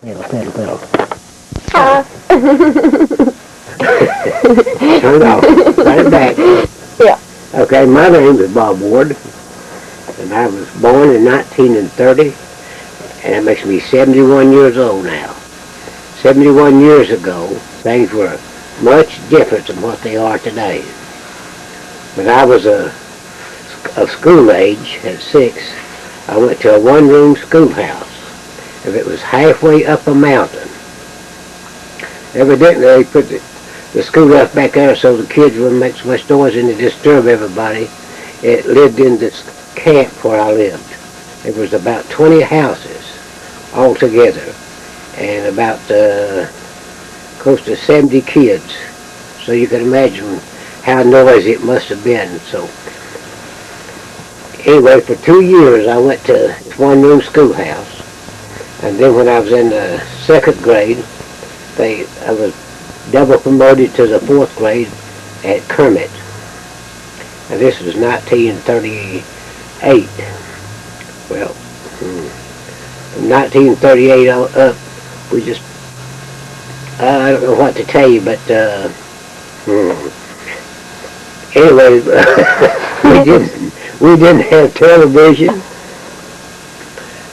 Pedal. Turn it off. Put it back. Yeah. Okay, my name is Bob Ward, and I was born in 1930, and that makes me 71 years old now. 71 years ago, things were much different than what they are today. When I was of school age, at 6, I went to a one-room schoolhouse. And it was halfway up a mountain. Evidently, they put the schoolhouse back there so the kids wouldn't make so much noise and to disturb everybody. It lived in this camp where I lived. It was about 20 houses altogether, and about close to 70 kids. So you can imagine how noisy it must have been. So anyway, for 2 years I went to this one-room schoolhouse, and then when I was in the 2nd grade, I was double promoted to the 4th grade at Kermit. And this was 1938. Well, from 1938 on up, we just, I don't know what to tell you, but anyway, we didn't have television,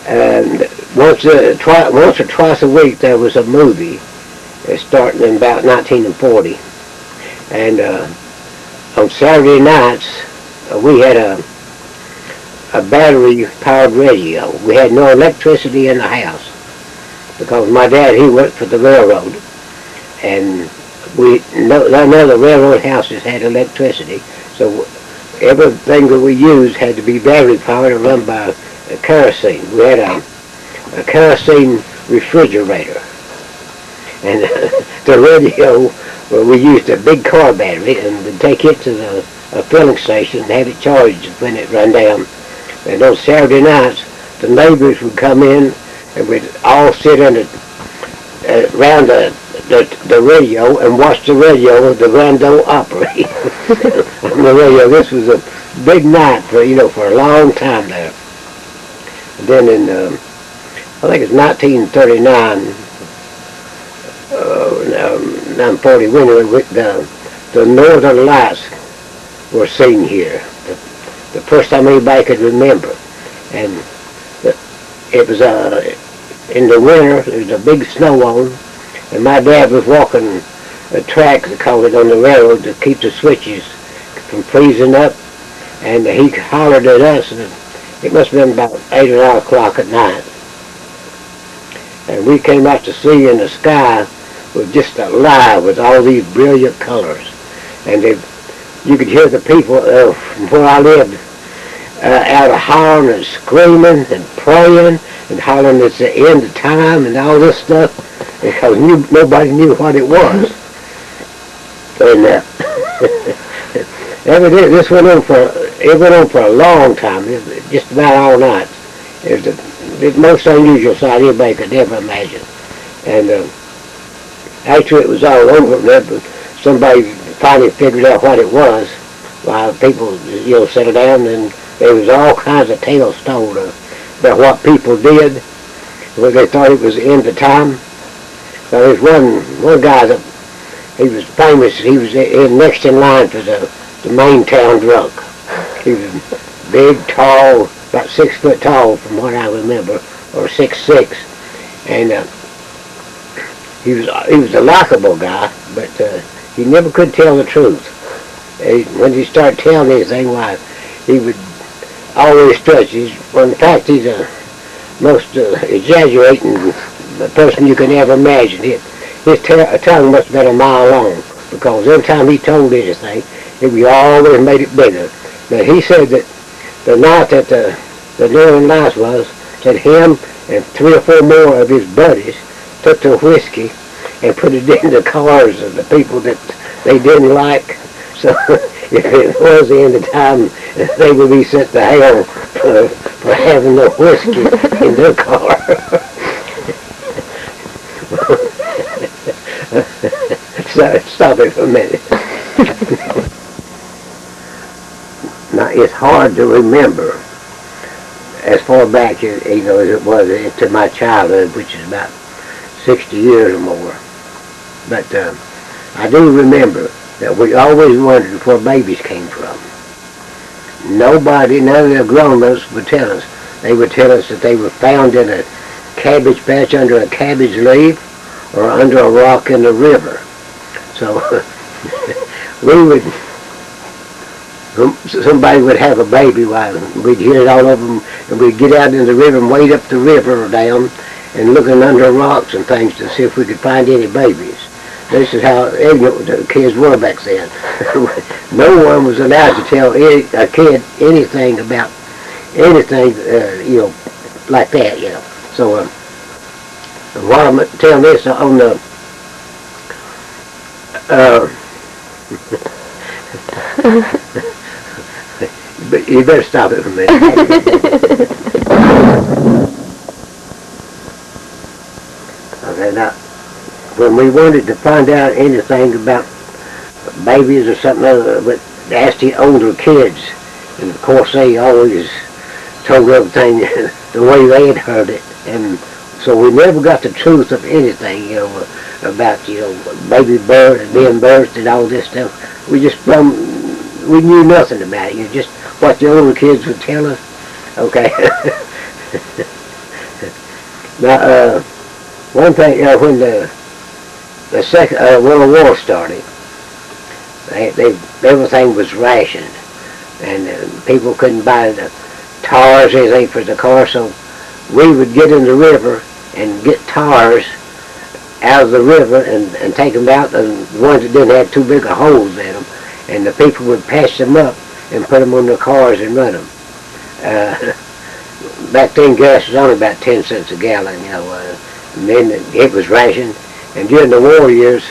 and once or twice a week there was a movie, starting in about 1940, and on Saturday nights we had a battery-powered radio. We had no electricity in the house because my dad, he worked for the railroad, and none of the railroad houses had electricity, so everything that we used had to be battery-powered and run by kerosene. We had a kerosene refrigerator, and the radio, well, we used a big car battery, and we'd take it to the filling station and have it charged when it run down. And on Saturday nights, the neighbors would come in, and we'd all sit around the radio and watch the radio, the Rando Opry on the radio. This was a big night for a long time there. And then in I think it's 1939, 1940, when the Northern Lights were seen here. The first time anybody could remember. And it was in the winter, there was a big snow on, and my dad was walking a track, they called it, on the railroad to keep the switches from freezing up, and he hollered at us, and it must have been about 8 or 9 o'clock at night. And we came out to see, in the sky was just alive with all these brilliant colors. And you could hear the people from where I lived out hollering and screaming and praying and hollering it's the end of time and all this stuff, because nobody knew what it was. And evidently this went on for a long time, just about all night. It was the most unusual sight anybody could ever imagine. And after it was all over, somebody finally figured out what it was. While people, settled down, and there was all kinds of tales told about what people did when they thought it was the end of time. So there's one guy that he was famous. He was next in line for the main town drunk. He was big, tall, about 6 foot tall from what I remember, or 6'6", and he was a likable guy, but he never could tell the truth. When he started telling anything, why, he would always stretch. In fact, he's the most exaggerating person you can ever imagine. His tongue must have been a mile long, because every time he told anything, he always made it bigger. But he said that the night that the Northern Lights was, that him and 3 or 4 more of his buddies took the whiskey and put it in the cars of the people that they didn't like. So if it was the end of time, they would be sent to hell for having the whiskey in their car. So stop it for a minute. Now, it's hard to remember as far back as it was into my childhood, which is about 60 years or more. But I do remember that we always wondered where babies came from. Nobody, none of the grown-ups would tell us. They would tell us that they were found in a cabbage patch under a cabbage leaf or under a rock in the river. So somebody would have a baby while we'd hear all of them, and we'd get out in the river and wade up the river or down and looking under rocks and things to see if we could find any babies. This is how ignorant the kids were back then. No one was allowed to tell a kid anything about anything, like that, So while I'm telling this on the but you better stop it for a minute. Okay, now, when we wanted to find out anything about babies or something other, but asked the older kids, and of course they always told everything the way they had heard it, and so we never got the truth of anything, about, baby birth and being birthed and all this stuff. We just, we knew nothing about it, just what the older kids would tell us. Okay. Now, one thing, when the Second World War started, everything was rationed, and people couldn't buy the tars or anything for the car, so we would get in the river and get tars out of the river and take them out, the ones that didn't have too big of holes in them, and the people would patch them up and put them on their cars and run them. Back then gas was only about 10 cents a gallon, and then it was rationed, and during the war years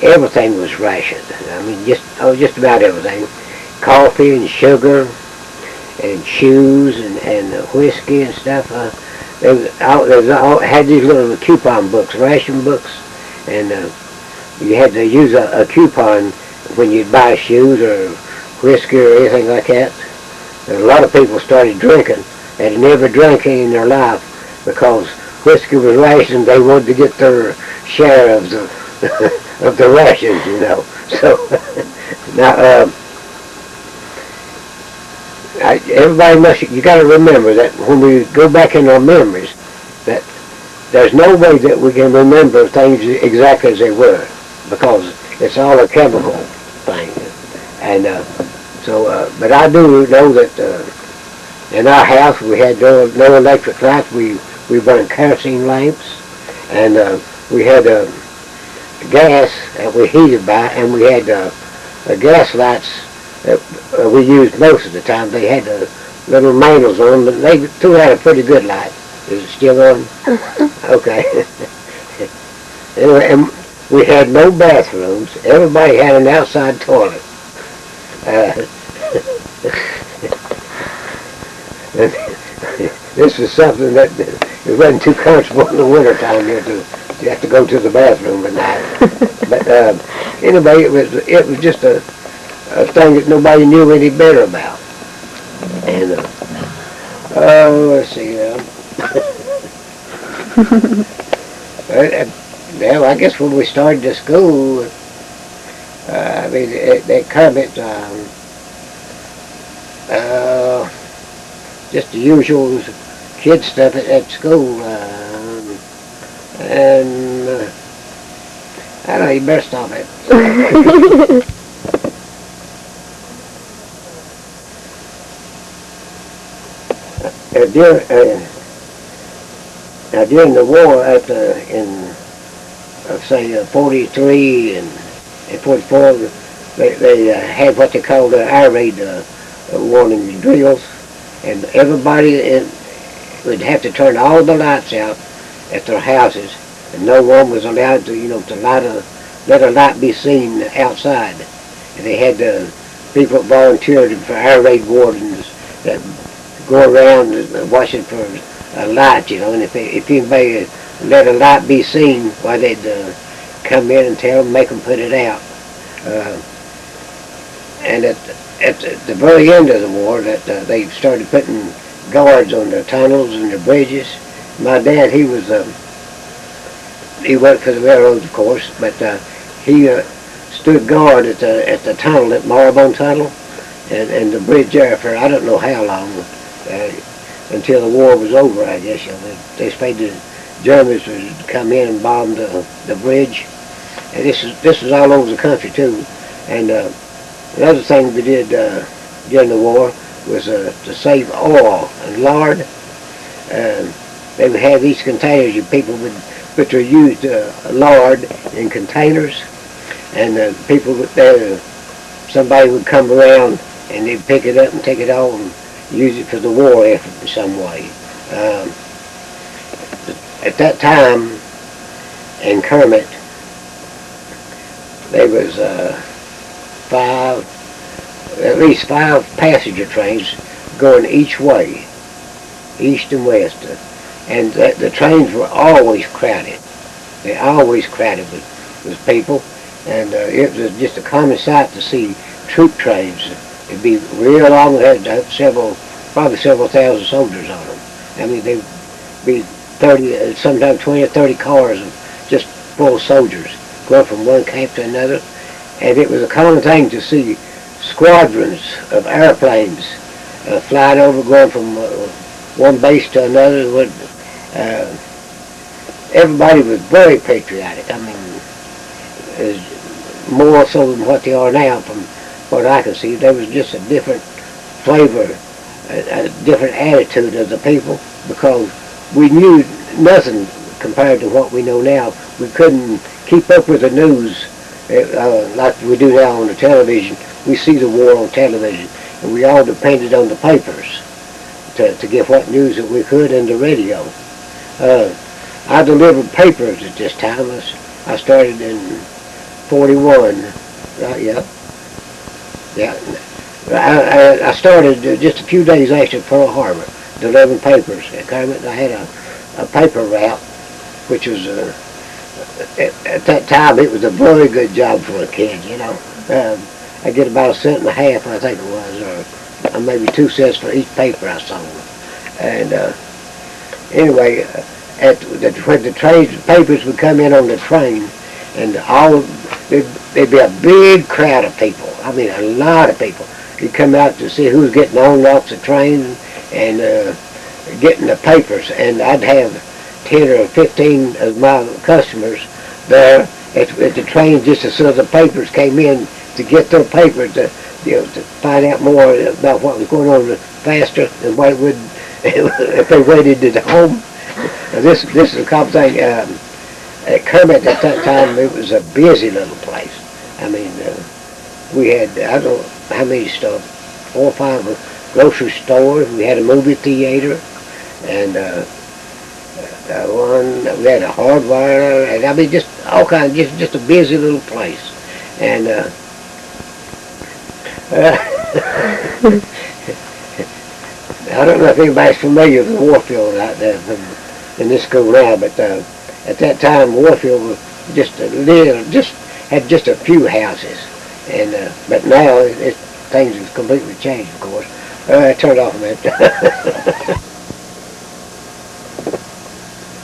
everything was rationed. I mean, just about everything. Coffee and sugar and shoes and whiskey and stuff. They had these little coupon books, ration books, and you had to use a coupon when you'd buy shoes or whiskey or anything like that. And a lot of people started drinking that had never drank any in their life because whiskey was rationed. They wanted to get their share of the of the rations, So now, you got to remember that when we go back in our memories, that there's no way that we can remember things exactly as they were, because it's all a chemical thing. And but I do know that in our house we had no electric lights. We burned kerosene lamps, and we had gas that we heated by, and we had gas lights that we used most of the time. They had little manuals on them, but they threw out a pretty good light. Is it still on? Okay. Anyway, and we had no bathrooms. Everybody had an outside toilet. This was something that it wasn't too comfortable in the wintertime here you have to go to the bathroom at night. But anyway, it was just a thing that nobody knew any better about. And let's see. Well, I guess when we started the school, at Kermit, just the usual kid stuff at school. And I don't know, you better stop it. During the war, in say 43 and 44, they had what they called air raid warning drills, and everybody would have to turn all the lights out at their houses, and no one was allowed to, to let a light be seen outside. And they had people volunteered for air raid wardens that go around watching for a light, and if anybody let a light be seen, why they'd come in and tell them, make them put it out. And at the very end of the war, that they started putting guards on the tunnels and the bridges. My dad, he was he worked for the railroads, of course, but he stood guard at the tunnel, at Marylebone Tunnel, and the bridge there for I don't know how long, until the war was over, I guess. You know, they expected the Germans would come in and bomb the bridge. And this is all over the country too. And another thing we did during the war was to save oil and lard. They would have these containers, and people would use lard in containers, and people would somebody would come around and they'd pick it up and take it home and use it for the war effort in some way. At that time in Kermit, there was at least five passenger trains going each way, east and west, and the trains were always crowded. They always crowded with people, and it was just a common sight to see troop trains. It'd be real long. They had probably several thousand soldiers on them. I mean, they'd be 30, sometimes 20 or 30 cars just full of soldiers going from one camp to another. And it was a common thing to see squadrons of airplanes flying over, going from one base to another. Everybody was very patriotic. I mean, more so than what they are now, from what I can see. There was just a different flavor, a different attitude of the people, because we knew nothing compared to what we know now. We couldn't keep up with the news like we do now on the television. We see the war on television, and we all depended on the papers to get what news that we could, and the radio. I delivered papers at this time. I started in 41. I started just a few days after Pearl Harbor, delivering papers at Kermit. I had a paper route, which was at that time it was a very good job for a kid. You know, I get about 1.5 cents, I think it was, or maybe 2 cents for each paper I sold. And anyway, when the papers would come in on the train, and there'd be a big crowd of people. I mean, a lot of people. You'd come out to see who was getting on and off the train and getting the papers. And I'd have 10 or 15 of my customers there at the train just as soon as the papers came in to get their papers to find out more about what was going on faster than what it would if they waited at home. This is a common thing. At Kermit at that time, it was a busy little place. I mean, we had, I don't know how many stores, 4 or 5 grocery stores. We had a movie theater, and we had a hardware, and I mean, just all kinds, just a busy little place. And I don't know if anybody's familiar with Warfield out there in this school now, but at that time, Warfield was just had just a few houses, and but now things have completely changed, of course. I turned off a minute.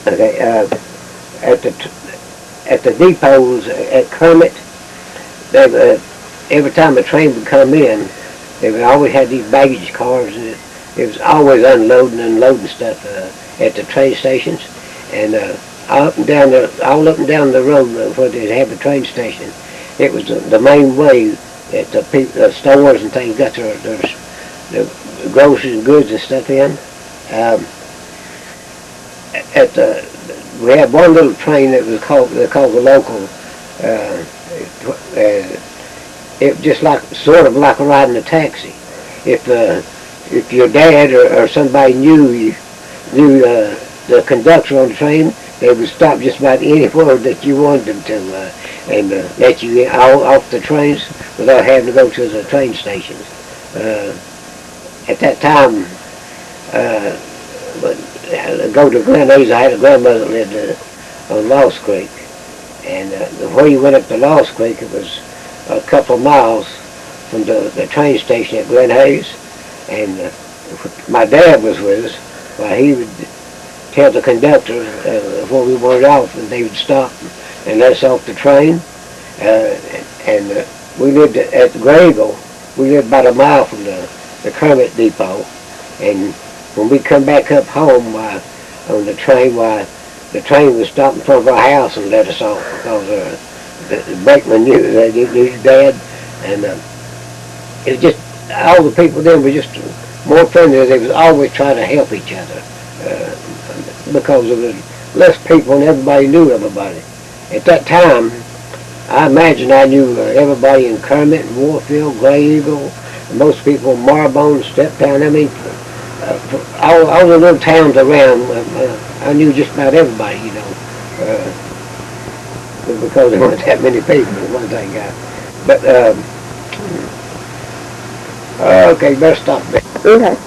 Okay, at the depots at Kermit, every time a train would come in, they would always have these baggage cars, and it was always unloading and loading stuff at the train stations, and all up and down the road where they have the train station. It was the main way that the stores and things got their groceries and goods and stuff in. We had one little train that was called the local. It was just sort of like riding a taxi. If your dad or somebody knew the conductor on the train, they would stop just about anywhere that you wanted them to, and let you get off the trains without having to go to the train stations. At that time, go to Glen Hayes. I had a grandmother that lived on Lost Creek, and where you went up to Lost Creek, it was a couple of miles from the train station at Glen Hayes, and my dad was with us. Well, tell the conductor where we wanted off, and they would stop and let us off the train. And we lived at Grayville. We lived about a mile from the Kermit depot. And when we come back up home on the train, the train would stop in front of our house and let us off because the brakeman knew his dad. And it was just, all the people then were just more friendly. They was always trying to help each other because there was less people and everybody knew everybody. At that time, I imagine I knew everybody in Kermit and Warfield, Gray Eagle, and most people in Marbone, Steptown. I mean, all the little towns around, I knew just about everybody, you know, because there weren't that many people, one thing. But, okay, better stop there. Okay.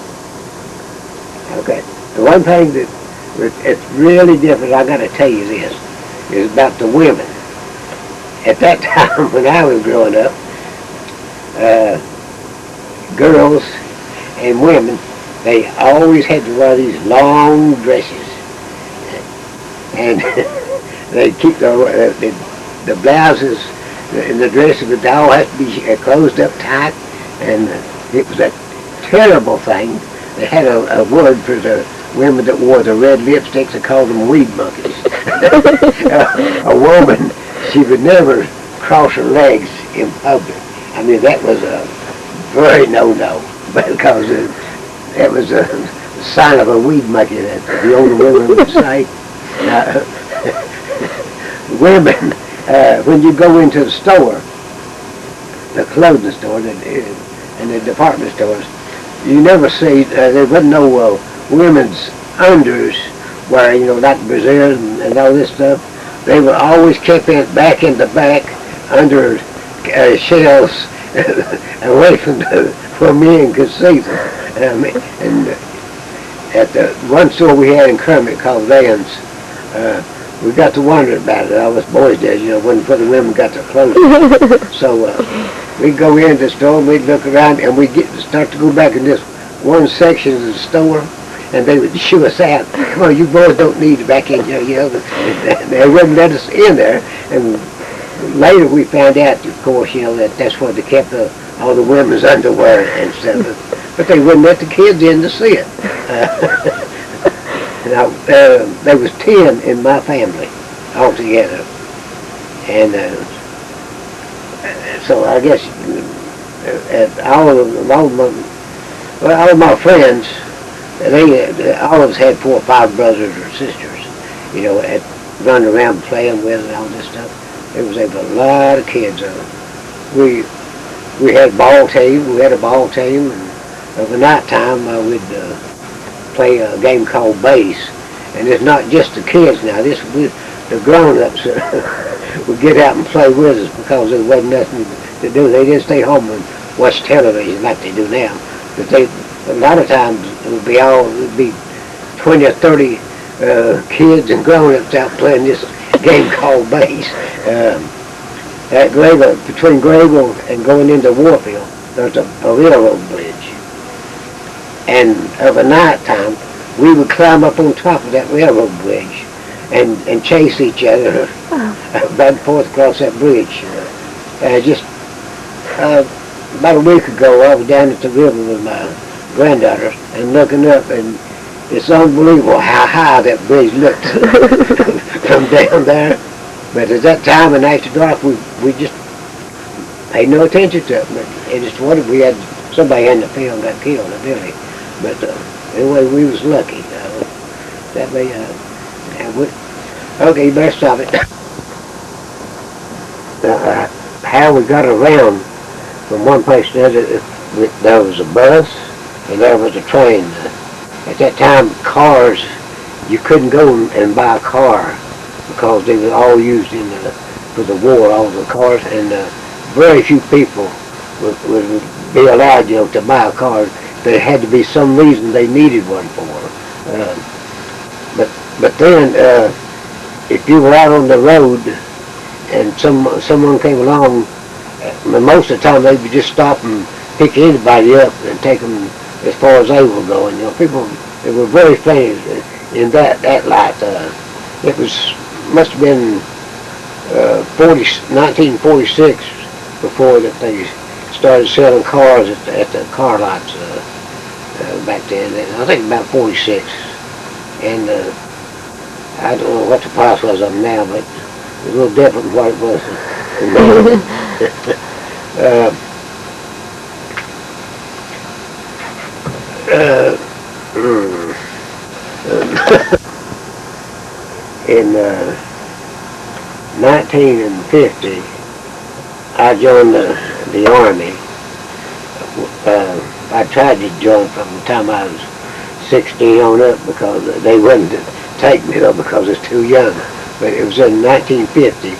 Okay. The one thing that it's really different, I got to tell you this, is about the women. At that time, when I was growing up, girls and women, they always had to wear these long dresses, and they keep the blouses and the dresses would all have to be closed up tight, and it was a terrible thing. They had a word for the women that wore the red lipsticks. They called them weed monkeys. A woman, she would never cross her legs in public. I mean, that was a very no-no, because it was a sign of a weed monkey, that the older women would say. Women, when you go into the store, the clothing store and the department stores, you never see, there wasn't no women's unders where, you know, like brassieres and all this stuff. They were always kept back in the back under shelves away from where men could see them. And at the one store we had in Kermit called Vans, we got to wondering about it. All us boys did, you know, when the women got their clothes. So we'd go into the store, and we'd look around, and we'd start to go back in this one section of the store, and they would shoo us out. Come on, you boys don't need to back in here, you know. They wouldn't let us in there. And later we found out, of course, you know, that's where they kept all the women's underwear and stuff. But they wouldn't let the kids in to see it. Now, there was 10 in my family altogether. And so I guess all of my friends, all of us had 4 or 5 brothers or sisters, you know, running around playing with and all this stuff. There was a lot of kids. We had a ball team. We had a ball team, and over night time we'd play a game called base. And it's not just the kids now. The grown-ups would get out and play with us because there wasn't nothing to do. They didn't stay home and watch television like they do now. But a lot of times it would be 20 or 30 kids and grown-ups out playing this game called base. At Grayville, between Grayville and going into Warfield, there's a railroad bridge. And over night time, we would climb up on top of that railroad bridge and chase each other back and forth across that bridge. Just about a week ago, I was down at the river with my granddaughter and looking up, and it's unbelievable how high that bridge looked from down there. But at that time, and after dark, we just paid no attention to it. But it just what if we had somebody in the field got killed, really. But anyway, we was lucky. That may okay, you better stop it. How we got around from one place to another, there was a bus and there was a train. At that time, cars, you couldn't go and buy a car because they were all used for the war, all the cars, and very few people would be allowed, you know, to buy a car. There had to be some reason they needed one for. But then, if you were out on the road and someone came along, most of the time they would just stop and pick anybody up and take them as far as they were going. You know, people, they were very friendly. in that light. It must have been 1946 before that they started selling cars at the car lots back then. I think about 46, and I don't know what the price was of them now, but it's a little different from what it was. In 1950, I joined the Army. I tried to join from the time I was 16 on up because they wouldn't take me though because I was too young. But it was in 1950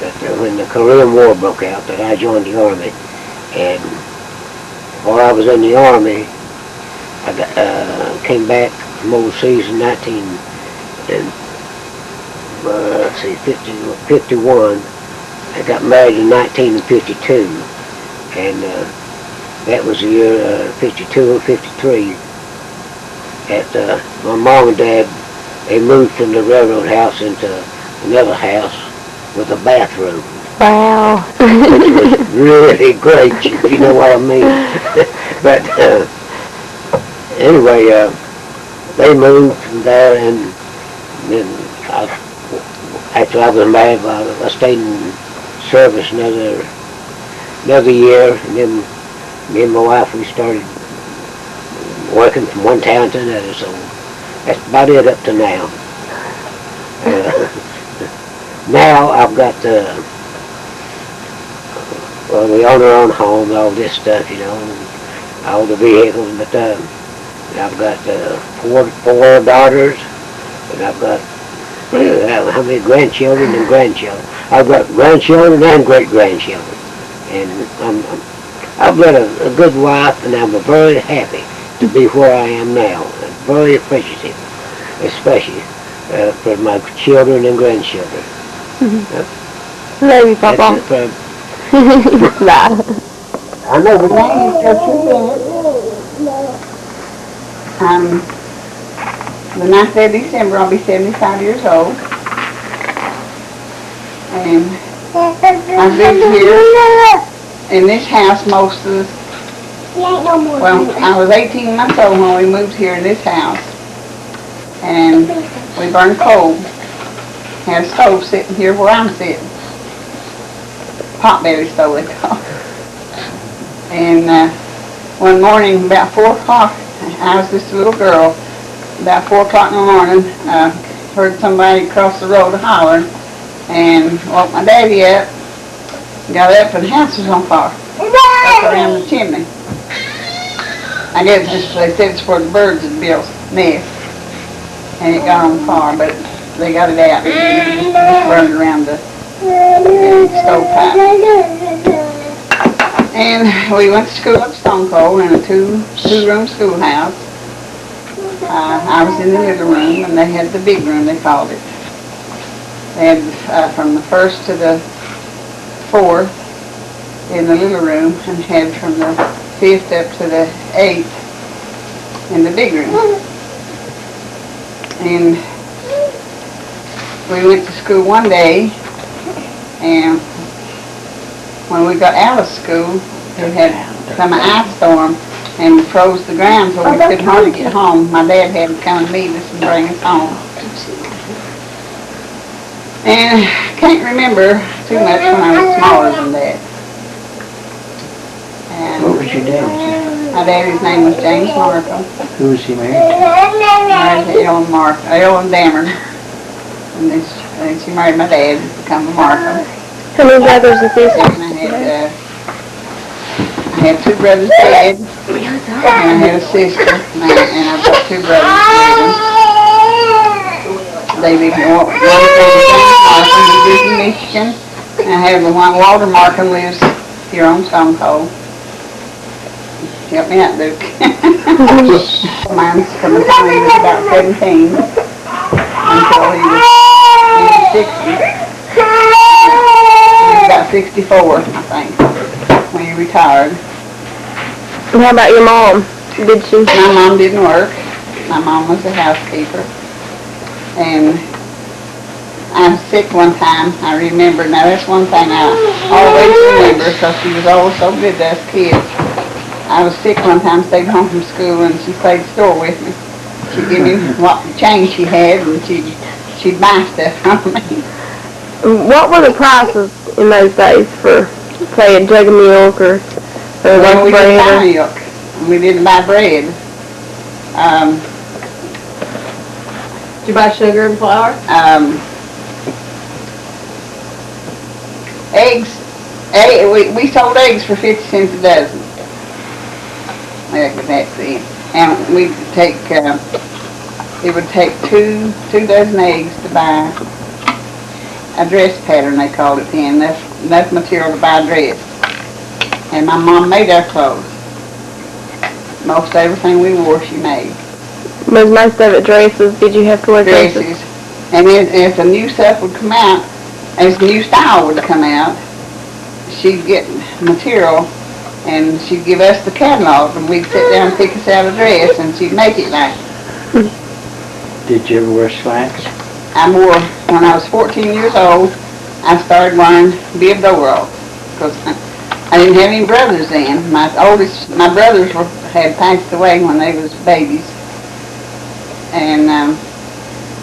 that when the Korean War broke out that I joined the Army. And while I was in the Army, I came back from overseas in 51. I got married in 1952, and that was the year 52 or 53. My mom and dad, they moved from the railroad house into another house with a bathroom. Wow. Which was really great, if you know what I mean. But anyway, they moved from there, and then after I was married, I stayed in service another year, and then me and my wife, we started working from one town to another, so that's about it up to now. Now I've got we own our own home, all this stuff, you know, all the vehicles, but I've got four daughters, and I've got how many grandchildren and grandchildren. I've got grandchildren and great-grandchildren, and I've got a good wife, and I'm very happy to be where I am now. I'm very appreciative, especially for my children and grandchildren. Love you, Papa. Bye. I know My name is Rachelle. The 9th day of December, I'll be 75 years old. And I've lived here in this house most of the, well, I was 18 months old when we moved here in this house. And we burned coal. Had a stove sitting here where I'm sitting. Potbelly stove they call it. And one morning about 4 o'clock, I was just a little girl, about 4 o'clock in the morning, heard somebody across the road hollering, and woke my daddy up, got up and the house was on fire, up around the chimney. I guess they said it's where the birds had built nest, and it got on fire, but they got it out, and it just burned around the stovepipe. And we went to school at Stone Cold in a two-room schoolhouse. I was in the little room, and they had the big room, they called it. They had from the 1st to the 4th in the little room, and had from the 5th up to the 8th in the big room. And we went to school one day, and when we got out of school, it had come an ice storm and froze the ground so we couldn't hardly get home. My dad had to come and meet us and bring us home. And I can't remember too much when I was smaller than that. And What was your daddy's name? my daddy's name was James Markham. Who was he married to? Married to Ellen Dammer. And then she married my dad and become a Markham. How many brothers and sisters? And I had 2 brothers dead, and I had a sister, and I've got 2 brothers living. They live in Markham, he lives in Michigan, and I have the one, Walter Markham lives here on Stone Cold. Help me out, Luke. Mine's from the time he was about 17 until he was 60. About 64, I think, when he retired. And how about your mom? Did she? My mom didn't work. My mom was a housekeeper. And I was sick one time, I remember. Now that's one thing I always remember, because she was always so good to us kids. I was sick one time, stayed home from school, and she played store with me. She'd give me what change she had, and she'd buy stuff from me. What were the prices in those days for, say, a jug of milk or Well, we didn't buy bread? milk, and we didn't buy bread. Did you buy sugar and flour? Eggs, we sold eggs for 50 cents a dozen. That's it. And we'd take, it would take two dozen eggs to buy a dress pattern, they called it then. Enough material to buy a dress. And my mom made our clothes. Most everything we wore, she made. Was most of it dresses? Did you have to wear dresses? Dresses. And then if a new stuff would come out, as a new style would come out, she'd get material and she'd give us the catalog, and we'd sit down and pick us out a dress, and she'd make it like. Did you ever wear slacks? I wore, when I was 14 years old, I started wearing bib overalls, because I didn't have any brothers then. My brothers had passed away when they was babies, and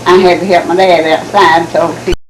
I had to help my dad outside, so he